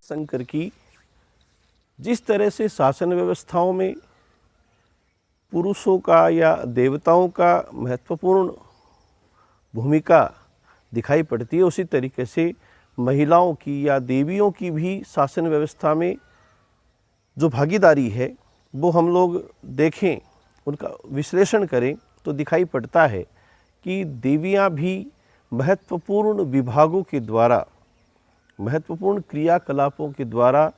शंकर की जिस तरह से शासन व्यवस्थाओं में पुरुषों का या देवताओं का महत्वपूर्ण भूमिका दिखाई पड़ती है, उसी तरीके से महिलाओं की या देवियों की भी शासन व्यवस्था में जो भागीदारी है वो हम लोग देखें, उनका विश्लेषण करें तो दिखाई पड़ता है कि देवियां भी महत्वपूर्ण विभागों के द्वारा, महत्वपूर्ण क्रियाकलापों के द्वारा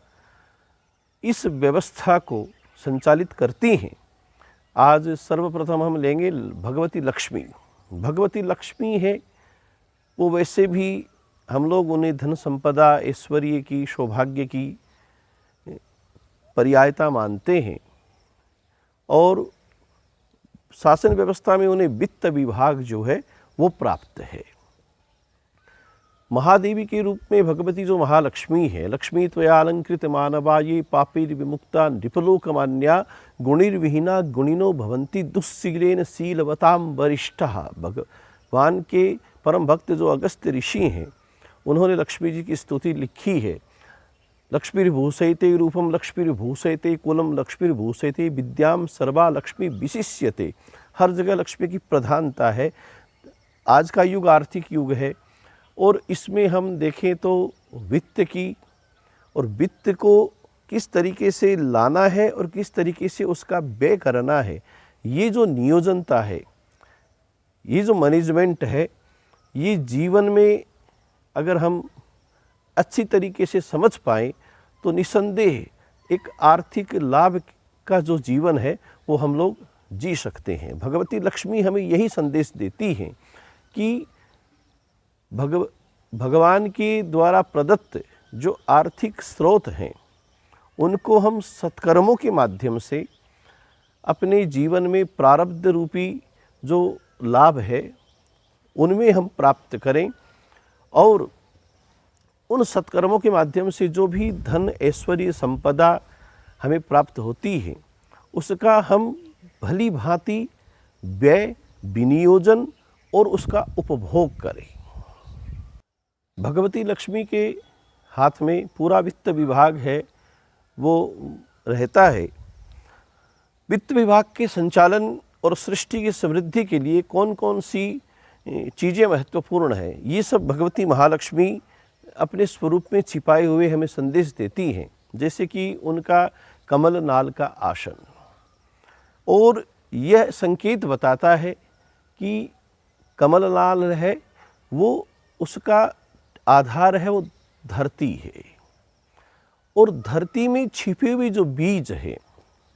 इस व्यवस्था को संचालित करती हैं। आज सर्वप्रथम हम लेंगे भगवती लक्ष्मी। भगवती लक्ष्मी है वो वैसे भी हम लोग उन्हें धन संपदा, ऐश्वर्य की, सौभाग्य की पर्यायता मानते हैं और शासन व्यवस्था में उन्हें वित्त विभाग जो है वो प्राप्त है। महादेवी के रूप में भगवती जो महालक्ष्मी है, लक्ष्मी त्वया अलंकृत मानवा ये पापैर विमुक्ता नृपलोकमान्या गुणिर्विहीना गुणिनो भवन्ति दुस्शीलेन शीलवताम वरिष्ठः। भगवान के परम भक्त जो अगस्त्य ऋषि हैं उन्होंने लक्ष्मी जी की स्तुति लिखी है। लक्ष्मीर्भूषयते रूपम लक्ष्मीर्भूषयते कुलम लक्ष्मीर्भूषयते विद्याम सर्वा लक्ष्मी विशिष्यते। हर जगह लक्ष्मी की प्रधानता है। आज का युग आर्थिक युग है और इसमें हम देखें तो वित्त की, और वित्त को किस तरीके से लाना है और किस तरीके से उसका व्यय करना है, ये जो नियोजनता है, ये जो मैनेजमेंट है, ये जीवन में अगर हम अच्छी तरीके से समझ पाएँ तो निसंदेह एक आर्थिक लाभ का जो जीवन है वो हम लोग जी सकते हैं। भगवती लक्ष्मी हमें यही संदेश देती हैं कि भगवान के द्वारा प्रदत्त जो आर्थिक स्रोत हैं उनको हम सत्कर्मों के माध्यम से अपने जीवन में प्रारब्ध रूपी जो लाभ है उनमें हम प्राप्त करें और उन सत्कर्मों के माध्यम से जो भी धन, ऐश्वर्य, संपदा हमें प्राप्त होती है उसका हम भली भांति व्यय, विनियोजन और उसका उपभोग करें। भगवती लक्ष्मी के हाथ में पूरा वित्त विभाग है वो रहता है। वित्त विभाग के संचालन और सृष्टि की समृद्धि के लिए कौन कौन सी चीज़ें महत्वपूर्ण हैं, ये सब भगवती महालक्ष्मी अपने स्वरूप में छिपाए हुए हमें संदेश देती हैं। जैसे कि उनका कमल नाल का आसन, और यह संकेत बताता है कि कमल नाल है वो, उसका आधार है वो धरती है, और धरती में छिपे हुए जो बीज है,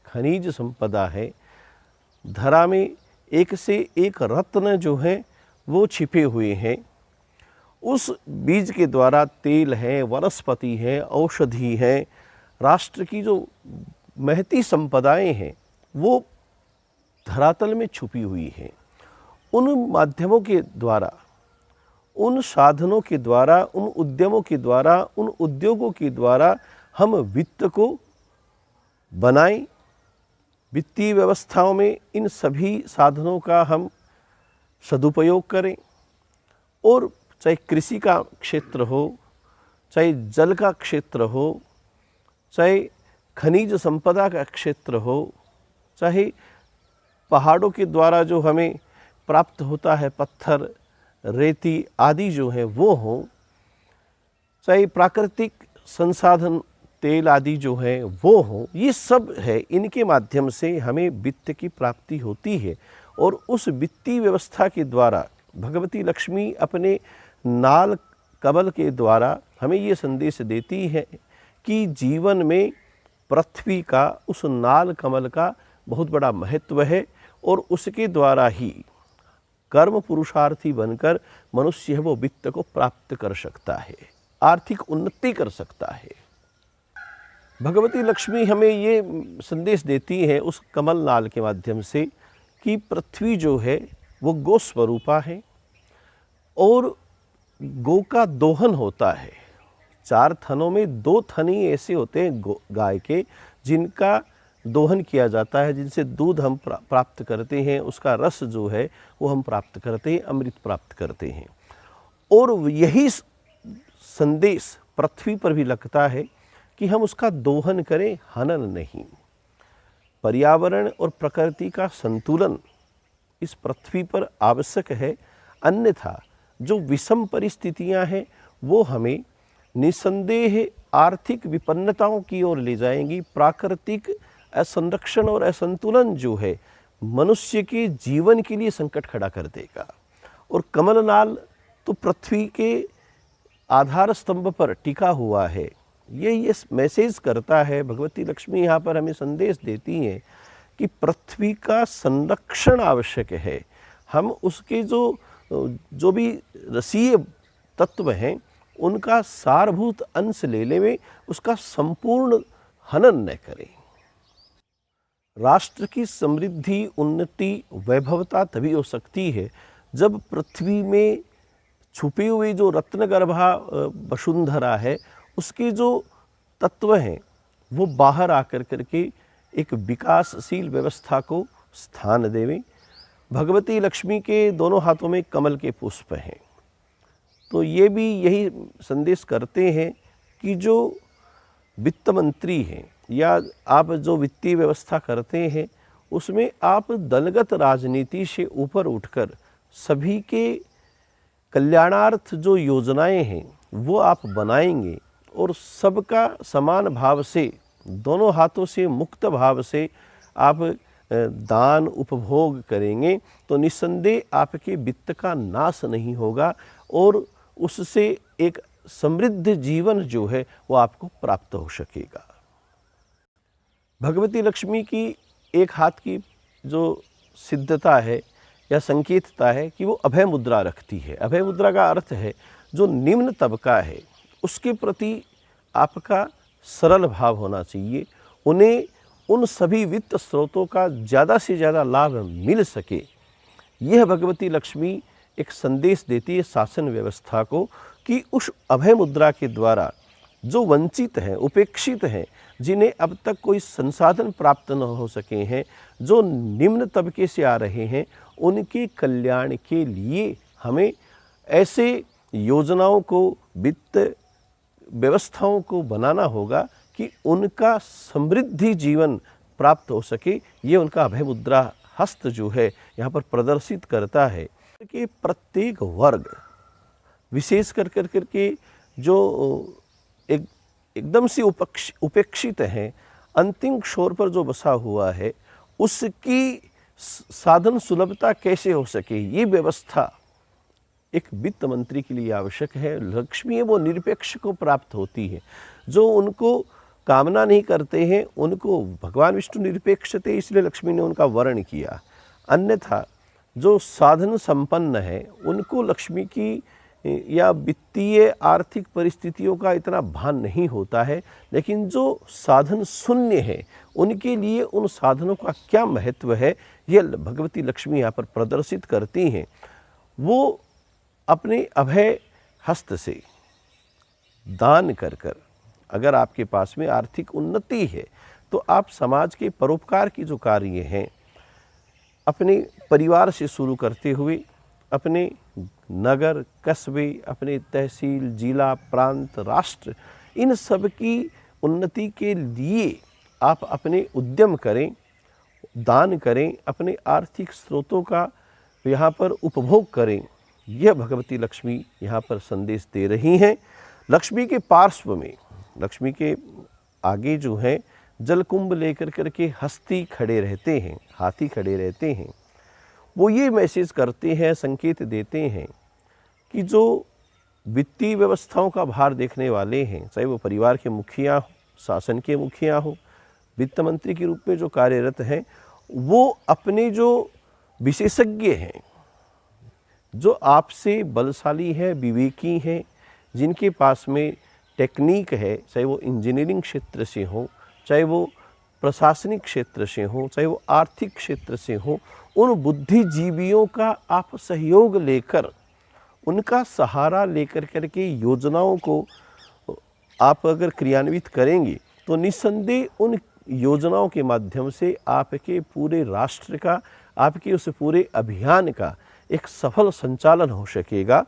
खनिज संपदा है, धरा में एक से एक रत्न जो है वो छिपे हुए हैं। उस बीज के द्वारा तेल है, वनस्पति है, औषधि है, राष्ट्र की जो महती संपदाएं हैं वो धरातल में छुपी हुई हैं। उन माध्यमों के द्वारा, उन साधनों के द्वारा, उन उद्यमों के द्वारा, उन उद्योगों के द्वारा हम वित्त को बनाएं। वित्तीय व्यवस्थाओं में इन सभी साधनों का हम सदुपयोग करें, और चाहे कृषि का क्षेत्र हो, चाहे जल का क्षेत्र हो, चाहे खनिज संपदा का क्षेत्र हो, चाहे पहाड़ों के द्वारा जो हमें प्राप्त होता है पत्थर, रेती आदि जो है वो हो, चाहे प्राकृतिक संसाधन तेल आदि जो है वो हो, ये सब है, इनके माध्यम से हमें वित्त की प्राप्ति होती है। और उस वित्तीय व्यवस्था के द्वारा भगवती लक्ष्मी अपने नाल कमल के द्वारा हमें ये संदेश देती है कि जीवन में पृथ्वी का, उस नाल कमल का बहुत बड़ा महत्व है, और उसके द्वारा ही कर्म पुरुषार्थी बनकर मनुष्य वो वित्त को प्राप्त कर सकता है, आर्थिक उन्नति कर सकता है। भगवती लक्ष्मी हमें ये संदेश देती है उस कमल नाल के माध्यम से कि पृथ्वी जो है वो गो स्वरूपा है, और गो का दोहन होता है। 4 थनों में 2 थन ही ऐसे होते हैं गाय के जिनका दोहन किया जाता है, जिनसे दूध हम प्राप्त करते हैं, उसका रस जो है वो हम प्राप्त करते हैं, अमृत प्राप्त करते हैं। और यही संदेश पृथ्वी पर भी लगता है कि हम उसका दोहन करें, हनन नहीं। पर्यावरण और प्रकृति का संतुलन इस पृथ्वी पर आवश्यक है, अन्यथा जो विषम परिस्थितियां हैं वो हमें निसंदेह आर्थिक विपन्नताओं की ओर ले जाएंगी। प्राकृतिक असंरक्षण और असंतुलन जो है मनुष्य के जीवन के लिए संकट खड़ा कर देगा। और कमलनाल तो पृथ्वी के आधार स्तंभ पर टिका हुआ है। ये मैसेज करता है, भगवती लक्ष्मी यहाँ पर हमें संदेश देती हैं कि पृथ्वी का संरक्षण आवश्यक है। हम उसके जो भी रसीय तत्व हैं उनका सारभूत अंश लेने में उसका संपूर्ण हनन न करें। राष्ट्र की समृद्धि, उन्नति, वैभवता तभी हो सकती है जब पृथ्वी में छुपी हुई जो रत्नगर्भा वसुंधरा है उसके जो तत्व हैं वो बाहर आकर करके एक विकासशील व्यवस्था को स्थान देवें। भगवती लक्ष्मी के दोनों हाथों में कमल के पुष्प हैं, तो ये भी यही संदेश करते हैं कि जो वित्त मंत्री हैं या आप जो वित्तीय व्यवस्था करते हैं उसमें आप दलगत राजनीति से ऊपर उठकर सभी के कल्याणार्थ जो योजनाएं हैं वो आप बनाएंगे और सबका समान भाव से, दोनों हाथों से मुक्त भाव से आप दान उपभोग करेंगे तो निस्संदेह आपके वित्त का नाश नहीं होगा और उससे एक समृद्ध जीवन जो है वो आपको प्राप्त हो सकेगा। भगवती लक्ष्मी की एक हाथ की जो सिद्धता है या संकेतता है कि वो अभय मुद्रा रखती है। अभय मुद्रा का अर्थ है जो निम्न तबका है उसके प्रति आपका सरल भाव होना चाहिए, उन्हें उन सभी वित्त स्रोतों का ज़्यादा से ज़्यादा लाभ मिल सके। यह भगवती लक्ष्मी एक संदेश देती है शासन व्यवस्था को कि उस अभय मुद्रा के द्वारा जो वंचित हैं, उपेक्षित हैं, जिन्हें अब तक कोई संसाधन प्राप्त न हो सके हैं, जो निम्न तबके से आ रहे हैं, उनके कल्याण के लिए हमें ऐसे योजनाओं को, वित्त व्यवस्थाओं को बनाना होगा कि उनका समृद्धि जीवन प्राप्त हो सके। ये उनका अभय मुद्रा हस्त जो है यहाँ पर प्रदर्शित करता है कि प्रत्येक वर्ग विशेष कर के जो एकदम से उपेक्षित हैं, अंतिम छोर पर जो बसा हुआ है, उसकी साधन सुलभता कैसे हो सके, ये व्यवस्था एक वित्त मंत्री के लिए आवश्यक है। लक्ष्मी है वो निरपेक्ष को प्राप्त होती है, जो उनको कामना नहीं करते हैं उनको भगवान विष्णु निरपेक्ष थे, इसलिए लक्ष्मी ने उनका वर्ण किया। अन्यथा जो साधन संपन्न है उनको लक्ष्मी की या वित्तीय आर्थिक परिस्थितियों का इतना भान नहीं होता है, लेकिन जो साधन शून्य है उनके लिए उन साधनों का क्या महत्व है यह भगवती लक्ष्मी यहाँ पर प्रदर्शित करती हैं। वो अपने अभय हस्त से दान कर कर, अगर आपके पास में आर्थिक उन्नति है तो आप समाज के परोपकार की जो कार्य हैं अपने परिवार से शुरू करते हुए अपने नगर, कस्बे, अपने तहसील, जिला, प्रांत, राष्ट्र, इन सब की उन्नति के लिए आप अपने उद्यम करें, दान करें, अपने आर्थिक स्रोतों का यहाँ पर उपभोग करें। यह भगवती लक्ष्मी यहाँ पर संदेश दे रही हैं। लक्ष्मी के पार्श्व में, लक्ष्मी के आगे जो है जलकुंभ लेकर करके हस्ती खड़े रहते हैं, हाथी खड़े रहते हैं। वो ये मैसेज करते हैं, संकेत देते हैं कि जो वित्तीय व्यवस्थाओं का भार देखने वाले हैं, चाहे वो परिवार के मुखिया हो, शासन के मुखिया हो, वित्त मंत्री के रूप में जो कार्यरत हैं, वो अपने जो विशेषज्ञ हैं, जो आपसे बलशाली है, विवेकी हैं, जिनके पास में टेक्निक है, चाहे वो इंजीनियरिंग क्षेत्र से हो, चाहे वो प्रशासनिक क्षेत्र से हो, चाहे वो आर्थिक क्षेत्र से हो, उन बुद्धिजीवियों का आप सहयोग लेकर, उनका सहारा लेकर करके योजनाओं को आप अगर क्रियान्वित करेंगे तो निस्संदेह उन योजनाओं के माध्यम से आपके पूरे राष्ट्र का, आपके उस पूरे अभियान का एक सफल संचालन हो सकेगा।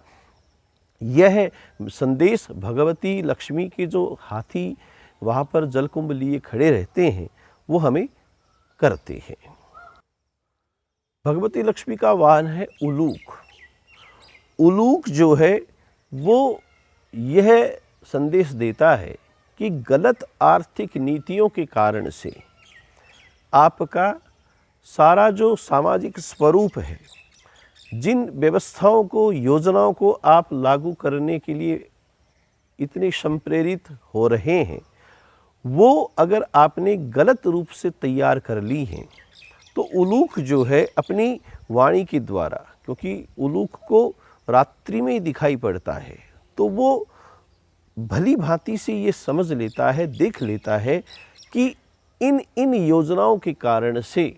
यह संदेश भगवती लक्ष्मी के जो हाथी वहाँ पर जलकुंभ लिए खड़े रहते हैं वो हमें करते हैं। भगवती लक्ष्मी का वाहन है उलूक। उलूक जो है वो यह संदेश देता है कि गलत आर्थिक नीतियों के कारण से आपका सारा जो सामाजिक स्वरूप है, जिन व्यवस्थाओं को, योजनाओं को आप लागू करने के लिए इतने संप्रेरित हो रहे हैं, वो अगर आपने गलत रूप से तैयार कर ली हैं तो उलूक जो है अपनी वाणी के द्वारा, क्योंकि उलूक को रात्रि में दिखाई पड़ता है, तो वो भली भांति से ये समझ लेता है, देख लेता है कि इन योजनाओं के कारण से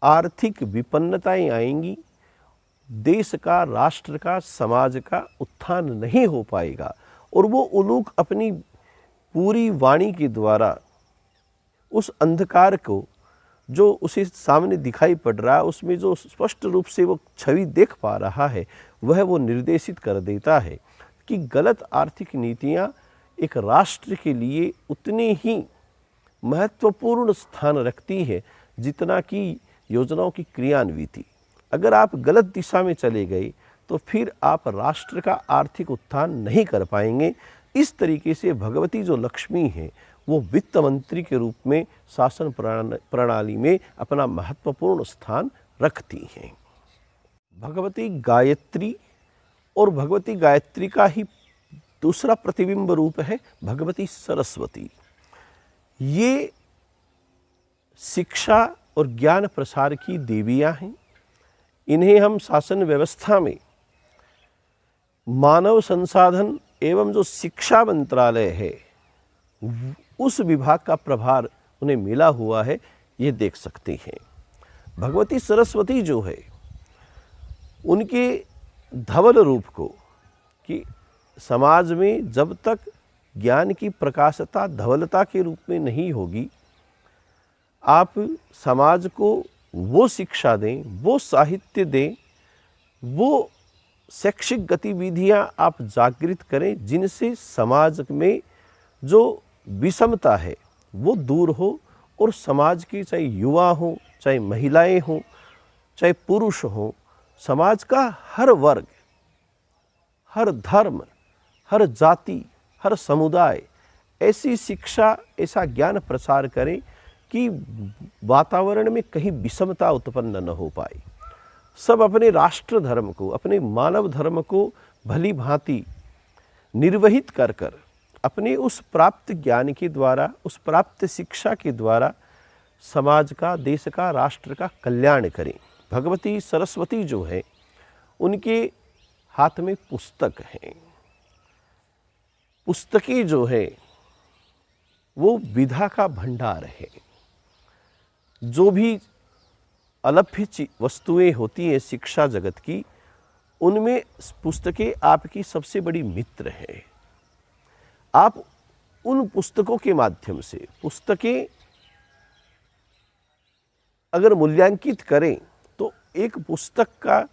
आर्थिक विपन्नताएं आएंगी, देश का, राष्ट्र का, समाज का उत्थान नहीं हो पाएगा। और वो उलूक अपनी पूरी वाणी के द्वारा उस अंधकार को जो उसे सामने दिखाई पड़ रहा है, उसमें जो स्पष्ट रूप से वो छवि देख पा रहा है, वह वो निर्देशित कर देता है कि गलत आर्थिक नीतियां एक राष्ट्र के लिए उतने ही महत्वपूर्ण स्थान रखती है जितना कि योजनाओं की क्रियान्विति। अगर आप गलत दिशा में चले गए तो फिर आप राष्ट्र का आर्थिक उत्थान नहीं कर पाएंगे। इस तरीके से भगवती जो लक्ष्मी है वो वित्त मंत्री के रूप में शासन प्रणाली में अपना महत्वपूर्ण स्थान रखती हैं। भगवती गायत्री, और भगवती गायत्री का ही दूसरा प्रतिबिंब रूप है भगवती सरस्वती। ये शिक्षा और ज्ञान प्रसार की देवियां हैं। इन्हें हम शासन व्यवस्था में मानव संसाधन एवं जो शिक्षा मंत्रालय है उस विभाग का प्रभार उन्हें मिला हुआ है, ये देख सकते हैं। भगवती सरस्वती जो है उनके धवल रूप को, कि समाज में जब तक ज्ञान की प्रकाशता धवलता के रूप में नहीं होगी, आप समाज को वो शिक्षा दें, वो साहित्य दें, वो शैक्षिक गतिविधियां आप जागृत करें जिनसे समाज में जो विषमता है वो दूर हो, और समाज के चाहे युवा हों, चाहे महिलाएं हों, चाहे पुरुष हों, समाज का हर वर्ग, हर धर्म, हर जाति, हर समुदाय ऐसी शिक्षा, ऐसा ज्ञान प्रसार करें कि वातावरण में कहीं विषमता उत्पन्न न हो पाए। सब अपने राष्ट्र धर्म को, अपने मानव धर्म को भली भांति निर्वहित कर कर अपने उस प्राप्त ज्ञान के द्वारा, उस प्राप्त शिक्षा के द्वारा समाज का, देश का, राष्ट्र का कल्याण करें। भगवती सरस्वती जो है उनके हाथ में पुस्तक हैं। पुस्तकें जो है वो विधा का भंडार है। जो भी अलभ्य वस्तुएं होती हैं शिक्षा जगत की, उनमें पुस्तकें आपकी सबसे बड़ी मित्र है। आप उन पुस्तकों के माध्यम से, पुस्तकें अगर मूल्यांकित करें तो एक पुस्तक का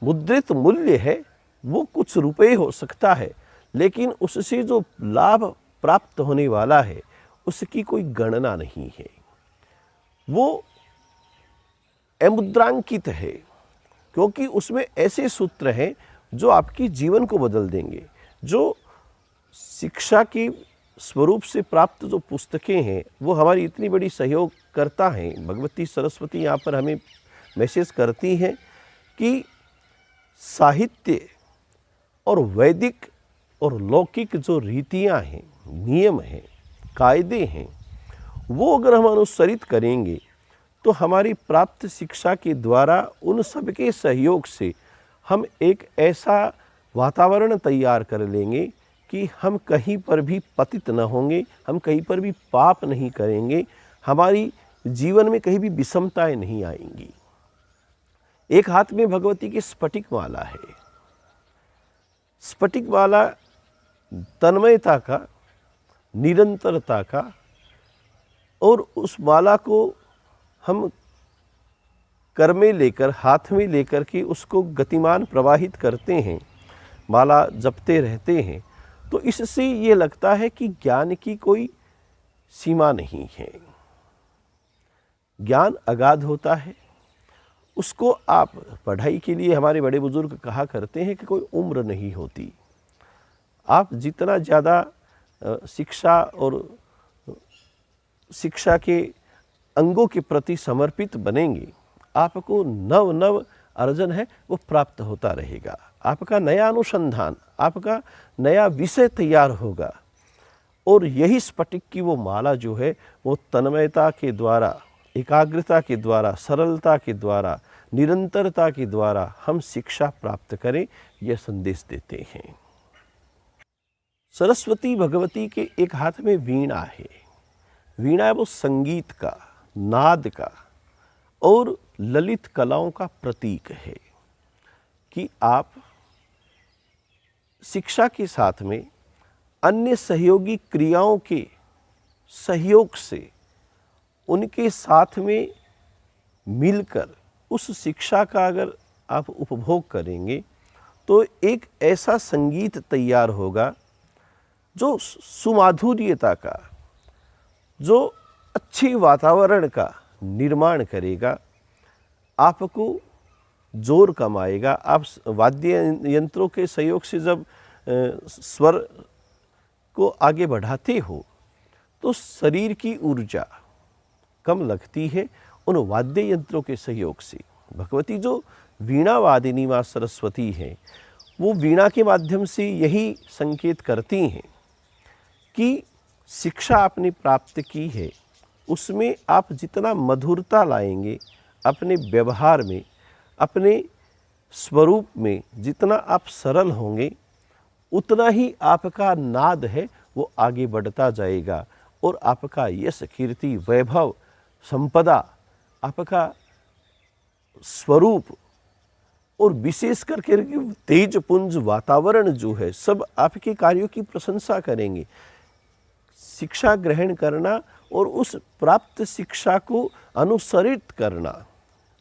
मुद्रित मूल्य है वो कुछ रुपए हो सकता है, लेकिन उससे जो लाभ प्राप्त होने वाला है उसकी कोई गणना नहीं है। वो अमुद्रांकित है, क्योंकि उसमें ऐसे सूत्र हैं जो आपकी जीवन को बदल देंगे। जो शिक्षा की स्वरूप से प्राप्त जो पुस्तकें हैं वो हमारी इतनी बड़ी सहयोग करता हैं। भगवती सरस्वती यहाँ पर हमें मैसेज करती हैं कि साहित्य और वैदिक और लौकिक जो रीतियाँ हैं, नियम हैं, कायदे हैं, वो अगर हम अनुसरित करेंगे तो हमारी प्राप्त शिक्षा के द्वारा उन सब के सहयोग से हम एक ऐसा वातावरण तैयार कर लेंगे कि हम कहीं पर भी पतित न होंगे, हम कहीं पर भी पाप नहीं करेंगे, हमारी जीवन में कहीं भी विषमताएं नहीं आएंगी। एक हाथ में भगवती की स्फटिक माला है। स्फटिक माला तन्मयता का, निरंतरता का, और उस माला को हम कर में लेकर, हाथ में लेकर के उसको गतिमान प्रवाहित करते हैं, माला जपते रहते हैं, तो इससे ये लगता है कि ज्ञान की कोई सीमा नहीं है, ज्ञान अगाध होता है। उसको आप पढ़ाई के लिए, हमारे बड़े बुजुर्ग कहा करते हैं कि कोई उम्र नहीं होती। आप जितना ज़्यादा शिक्षा और शिक्षा के अंगों के प्रति समर्पित बनेंगे, आपको नव नव अर्जन है वो प्राप्त होता रहेगा। आपका नया अनुसंधान, आपका नया विषय तैयार होगा और यही स्फटिक की वो माला जो है वो तन्मयता के द्वारा, एकाग्रता के द्वारा, सरलता के द्वारा, निरंतरता के द्वारा हम शिक्षा प्राप्त करें, यह संदेश देते हैं। सरस्वती भगवती के एक हाथ में वीणा है। वीणा है वो संगीत का, नाद का और ललित कलाओं का प्रतीक है कि आप शिक्षा के साथ में अन्य सहयोगी क्रियाओं के सहयोग से उनके साथ में मिलकर उस शिक्षा का अगर आप उपभोग करेंगे तो एक ऐसा संगीत तैयार होगा जो सुमाधुर्यता का, जो अच्छे वातावरण का निर्माण करेगा, आपको जोर कमाएगा। आप वाद्य यंत्रों के सहयोग से जब स्वर को आगे बढ़ाते हो तो शरीर की ऊर्जा कम लगती है उन वाद्य यंत्रों के सहयोग से। भगवती जो वीणा वादिनी माँ सरस्वती हैं, वो वीणा के माध्यम से यही संकेत करती हैं कि शिक्षा आपने प्राप्त की है, उसमें आप जितना मधुरता लाएंगे अपने व्यवहार में, अपने स्वरूप में, जितना आप सरल होंगे, उतना ही आपका नाद है वो आगे बढ़ता जाएगा और आपका यश, कीर्ति, वैभव, संपदा, आपका स्वरूप और विशेष करके तेजपुंज वातावरण जो है, सब आपके कार्यों की प्रशंसा करेंगे। शिक्षा ग्रहण करना और उस प्राप्त शिक्षा को अनुसरित करना,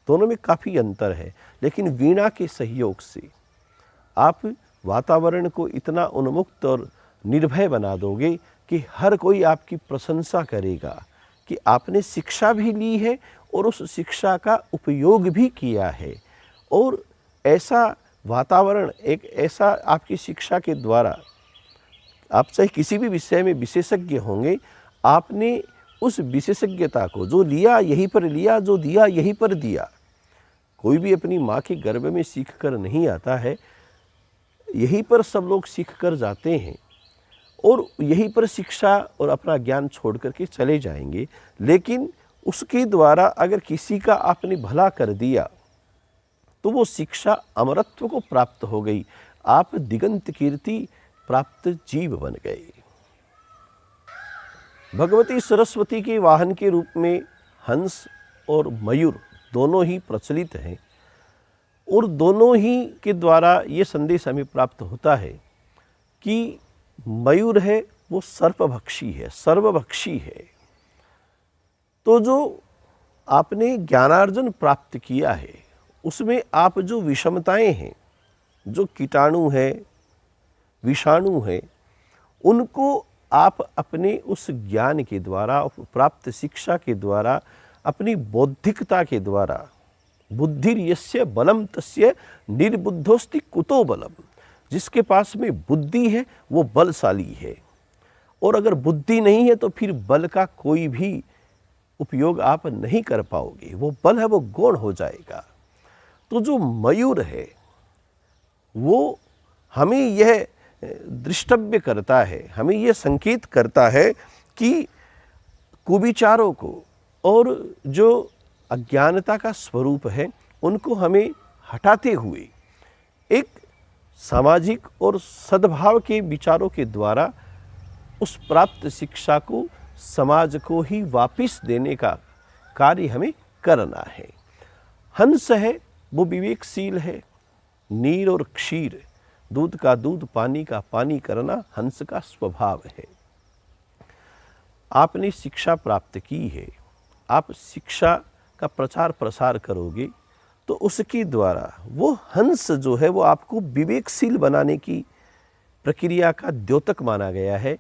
दोनों में काफ़ी अंतर है। लेकिन वीणा के सहयोग से आप वातावरण को इतना उन्मुक्त और निर्भय बना दोगे कि हर कोई आपकी प्रशंसा करेगा कि आपने शिक्षा भी ली है और उस शिक्षा का उपयोग भी किया है। और ऐसा वातावरण, एक ऐसा आपकी शिक्षा के द्वारा, आप चाहे किसी भी विषय में विशेषज्ञ होंगे, आपने उस विशेषज्ञता को जो लिया यहीं पर लिया, जो दिया यहीं पर दिया। कोई भी अपनी माँ के गर्भ में सीख कर नहीं आता है, यहीं पर सब लोग सीख कर जाते हैं और यहीं पर शिक्षा और अपना ज्ञान छोड़ करके चले जाएंगे। लेकिन उसके द्वारा अगर किसी का आपने भला कर दिया तो वो शिक्षा अमरत्व को प्राप्त हो गई, आप दिगंत कीर्ति प्राप्त जीव बन गए। भगवती सरस्वती के वाहन के रूप में हंस और मयूर दोनों ही प्रचलित हैं और दोनों ही के द्वारा ये संदेश हमें प्राप्त होता है कि मयूर है वो सर्पभक्षी है, सर्वभक्षी है। तो जो आपने ज्ञानार्जन प्राप्त किया है उसमें आप जो विषमताएं हैं, जो कीटाणु है, विषाणु है, उनको आप अपने उस ज्ञान के द्वारा, प्राप्त शिक्षा के द्वारा, अपनी बौद्धिकता के द्वारा, बुद्धिर्यस्य बलम तस्य निर्बुद्धोस्ति कुतो बलम, जिसके पास में बुद्धि है वो बलशाली है। और अगर बुद्धि नहीं है तो फिर बल का कोई भी उपयोग आप नहीं कर पाओगे, वो बल है वो गौण हो जाएगा। तो जो मयूर है वो हमें यह दृष्टव्य करता है, हमें यह संकेत करता है कि कुविचारों को और जो अज्ञानता का स्वरूप है उनको हमें हटाते हुए एक सामाजिक और सद्भाव के विचारों के द्वारा उस प्राप्त शिक्षा को समाज को ही वापस देने का कार्य हमें करना है। हंस है वो विवेकशील है, नीर और क्षीर, दूध का दूध, पानी का पानी करना हंस का स्वभाव है। आपने शिक्षा प्राप्त की है, आप शिक्षा का प्रचार प्रसार करोगे तो उसके द्वारा वो हंस जो है वो आपको विवेकशील बनाने की प्रक्रिया का द्योतक माना गया है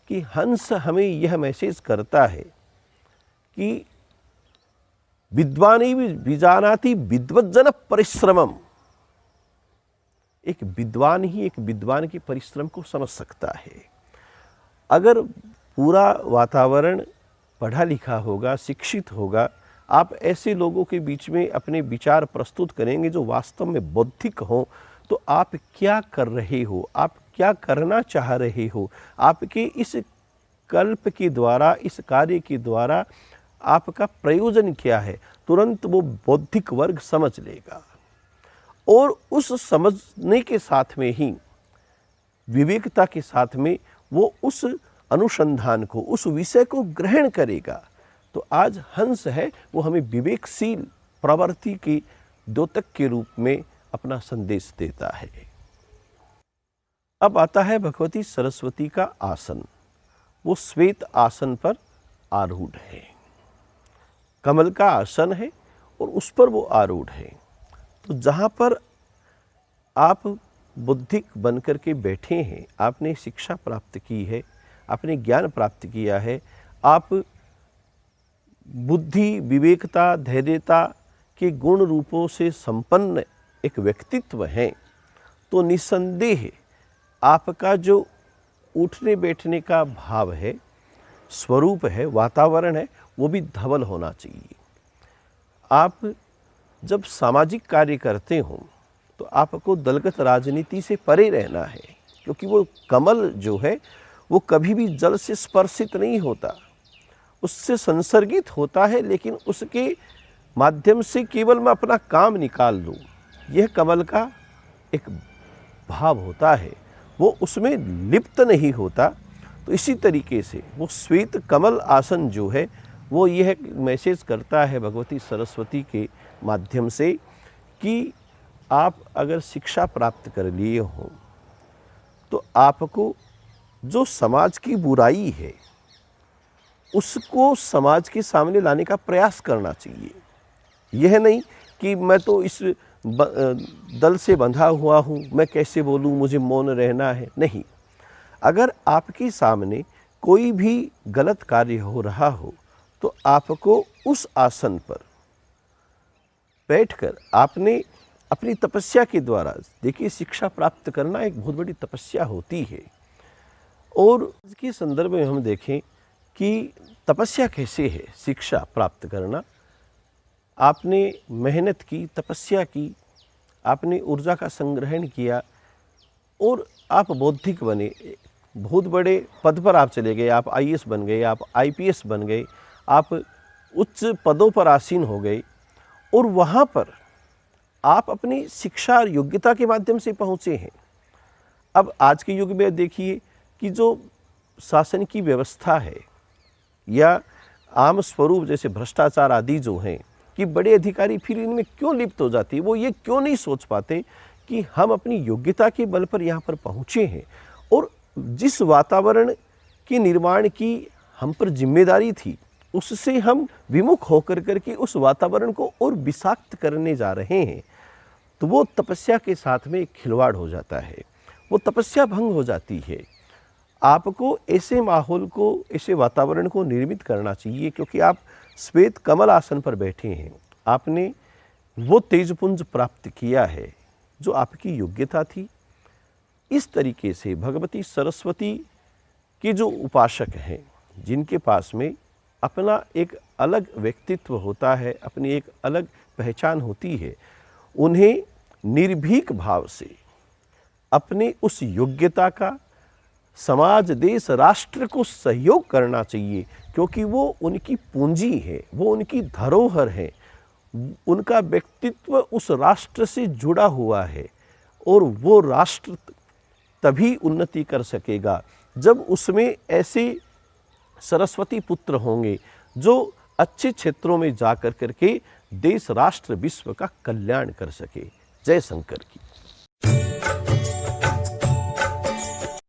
कि हंस हमें यह मैसेज करता है कि विद्वानी विजानाति विद्वज्जन परिश्रमम। एक विद्वान ही एक विद्वान के परिश्रम को समझ सकता है। अगर पूरा वातावरण पढ़ा लिखा होगा, शिक्षित होगा, आप ऐसे लोगों के बीच में अपने विचार प्रस्तुत करेंगे जो वास्तव में बौद्धिक हों, तो आप क्या कर रहे हो, आप क्या करना चाह रहे हो, आपके इस कल्प के द्वारा, इस कार्य के द्वारा आपका प्रयोजन क्या है, तुरंत वो बौद्धिक वर्ग समझ लेगा। और उस समझने के साथ में ही, विवेकता के साथ में, वो उस अनुसंधान को, उस विषय को ग्रहण करेगा। तो आज हंस है वो हमें विवेकशील प्रवृत्ति के द्योतक के रूप में अपना संदेश देता है। अब आता है भगवती सरस्वती का आसन। वो श्वेत आसन पर आरूढ़ है, कमल का आसन है और उस पर वो आरूढ़ है। तो जहाँ पर आप बुद्धिक बनकर के बैठे हैं, आपने शिक्षा प्राप्त की है, आपने ज्ञान प्राप्त किया है, आप बुद्धि, विवेकता, धैर्यता के गुण रूपों से संपन्न एक व्यक्तित्व हैं, तो निस्संदेह आपका जो उठने बैठने का भाव है, स्वरूप है, वातावरण है, वो भी धवल होना चाहिए। आप जब सामाजिक कार्य करते हो तो आपको दलगत राजनीति से परे रहना है, क्योंकि वो कमल जो है वो कभी भी जल से स्पर्शित नहीं होता, उससे संसर्गित होता है, लेकिन उसके माध्यम से केवल मैं अपना काम निकाल लूँ, यह कमल का एक भाव होता है, वो उसमें लिप्त नहीं होता। तो इसी तरीके से वो श्वेत कमल आसन जो है वो यह मैसेज करता है भगवती सरस्वती के माध्यम से कि आप अगर शिक्षा प्राप्त कर लिए हो तो आपको जो समाज की बुराई है उसको समाज के सामने लाने का प्रयास करना चाहिए। यह नहीं कि मैं तो इस दल से बंधा हुआ हूँ, मैं कैसे बोलूँ, मुझे मौन रहना है। नहीं, अगर आपके सामने कोई भी गलत कार्य हो रहा हो तो आपको उस आसन पर बैठकर आपने अपनी तपस्या के द्वारा, देखिए शिक्षा प्राप्त करना एक बहुत बड़ी तपस्या होती है। और इसके संदर्भ में हम देखें कि तपस्या कैसे है शिक्षा प्राप्त करना। आपने मेहनत की, तपस्या की, आपने ऊर्जा का संग्रहण किया और आप बौद्धिक बने, बहुत बड़े पद पर आप चले गए, आप आईएएस बन गए, आप आईपीएस बन गए, आप उच्च पदों पर आसीन हो गए, और वहाँ पर आप अपनी शिक्षा और योग्यता के माध्यम से पहुँचे हैं। अब आज के युग में देखिए कि जो शासन की व्यवस्था है या आम स्वरूप जैसे भ्रष्टाचार आदि जो हैं, कि बड़े अधिकारी फिर इनमें क्यों लिप्त हो जाते हैं, वो ये क्यों नहीं सोच पाते कि हम अपनी योग्यता के बल पर यहाँ पर पहुँचे हैं और जिस वातावरण के निर्माण की हम पर जिम्मेदारी थी उससे हम विमुख होकर करके उस वातावरण को और विषाक्त करने जा रहे हैं। तो वो तपस्या के साथ में एक खिलवाड़ हो जाता है, वो तपस्या भंग हो जाती है। आपको ऐसे माहौल को, ऐसे वातावरण को निर्मित करना चाहिए, क्योंकि आप श्वेत कमल आसन पर बैठे हैं, आपने वो तेजपुंज प्राप्त किया है जो आपकी योग्यता थी। इस तरीके से भगवती सरस्वती के जो उपासक हैं, जिनके पास में अपना एक अलग व्यक्तित्व होता है, अपनी एक अलग पहचान होती है, उन्हें निर्भीक भाव से अपने उस योग्यता का समाज, देश, राष्ट्र को सहयोग करना चाहिए, क्योंकि वो उनकी पूंजी है, वो उनकी धरोहर है, उनका व्यक्तित्व उस राष्ट्र से जुड़ा हुआ है और वो राष्ट्र तभी उन्नति कर सकेगा जब उसमें ऐसे सरस्वती पुत्र होंगे जो अच्छे क्षेत्रों में जाकर करके देश, राष्ट्र, विश्व का कल्याण कर सके। जय शंकर की।